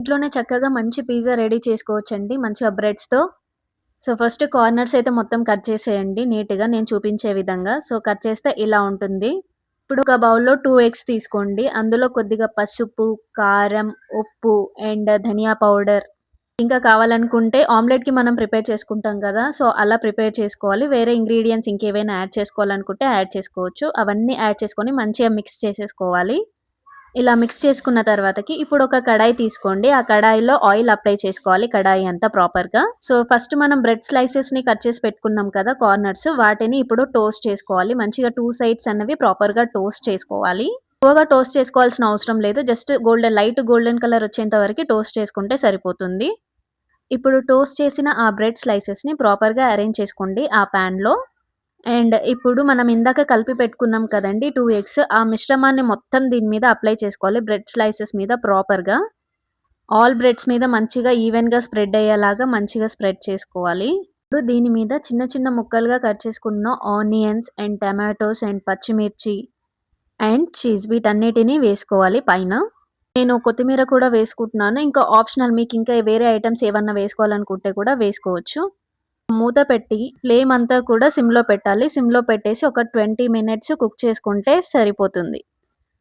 ఇంట్లోనే చక్కగా మంచి పిజ్జా రెడీ చేసుకోవచ్చండి మంచిగా బ్రెడ్స్‌తో. సో, ఫస్ట్ కార్నర్స్ అయితే మొత్తం కట్ చేసేయండి నీట్‌గా నేను చూపించే విధంగా. సో, కట్ చేస్తే ఇలా ఉంటుంది. ఇప్పుడు ఒక బౌల్‌లో 2 ఎగ్స్ తీసుకోండి. అందులో కొద్దిగా పసుపు, కారం, ఉప్పు అండ్ ధనియా పౌడర్ ఇంకా కావాలనుకుంటే ఆమ్లెట్‌కి మనం ప్రిపేర్ చేసుకుంటాం కదా! సో, అలా ప్రిపేర్ చేసుకోవాలి. వేరే ఇంగ్రీడియెంట్స్ ఇంకేవైనా యాడ్ చేసుకోవాలనుకుంటే యాడ్ చేసుకోవచ్చు. అవన్నీ యాడ్ చేసుకొని మంచిగా మిక్స్ చేసేసుకోవాలి. ఇలా మిక్స్ చేసుకున్న తర్వాతకి ఇప్పుడు ఒక కడాయి తీసుకోండి. ఆ కడాయిలో ఆయిల్ అప్లై చేసుకోవాలి కడాయి అంతా ప్రాపర్‌గా. సో, ఫస్ట్ మనం బ్రెడ్ స్లైసెస్‌ని కట్ చేసి పెట్టుకున్నాం కదా! కార్నర్స్ వాటిని ఇప్పుడు టోస్ట్ చేసుకోవాలి. మంచిగా 2 సైడ్స్ అన్నవి ప్రాపర్‌గా టోస్ట్ చేసుకోవాలి. ఎక్కువగా టోస్ట్ చేసుకోవాల్సిన అవసరం లేదు. జస్ట్ లైట్ గోల్డెన్ కలర్ వచ్చేంత వరకి టోస్ట్ చేసుకుంటే సరిపోతుంది. ఇప్పుడు టోస్ట్ చేసిన ఆ బ్రెడ్ స్లైసెస్‌ని ప్రాపర్‌గా అరేంజ్ చేసుకోండి ఆ పాన్‌లో. అండ్ ఇప్పుడు మనం ఇందాక కలిపి పెట్టుకున్నాం కదండీ 2 ఎగ్స్. ఆ మిశ్రమాన్ని మొత్తం దీని మీద అప్లై చేసుకోవాలి. బ్రెడ్ స్లైసెస్ మీద ప్రాపర్‌గా. ఆల్ బ్రెడ్స్ మీద మంచిగా ఈవెన్‌గా స్ప్రెడ్ అయ్యేలాగా మంచిగా స్ప్రెడ్ చేసుకోవాలి. ఇప్పుడు దీని మీద చిన్న చిన్న ముక్కలుగా కట్ చేసుకున్న ఆనియన్స్ అండ్ టమాటోస్ అండ్ పచ్చిమిర్చి అండ్ చీజ్ వీటన్నిటిని వేసుకోవాలి పైన. నేను కొత్తిమీర కూడా వేసుకుంటున్నాను. ఇంకా ఆప్షనల్ మీకింకా వేరే ఐటెమ్స్ ఏవన్నా వేసుకోవాలనుకుంటే కూడా వేసుకోవచ్చు. మూత పెట్టి ఫ్లేమ్ అంతా కూడా సిమ్‌లో పెట్టాలి. సిమ్‌లో పెట్టేసి ఒక 20 మినిట్స్ కుక్ చేసుకుంటే సరిపోతుంది.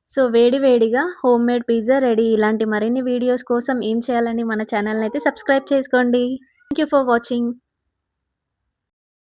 సో, వేడి వేడిగా హోమ్‌మేడ్ పిజ్జా రెడీ. ఇలాంటి మరిన్ని వీడియోస్ కోసం ఏం చేయాలండి మన ఛానెల్‌నైతే సబ్స్క్రైబ్ చేసుకోండి. Thank you for watching.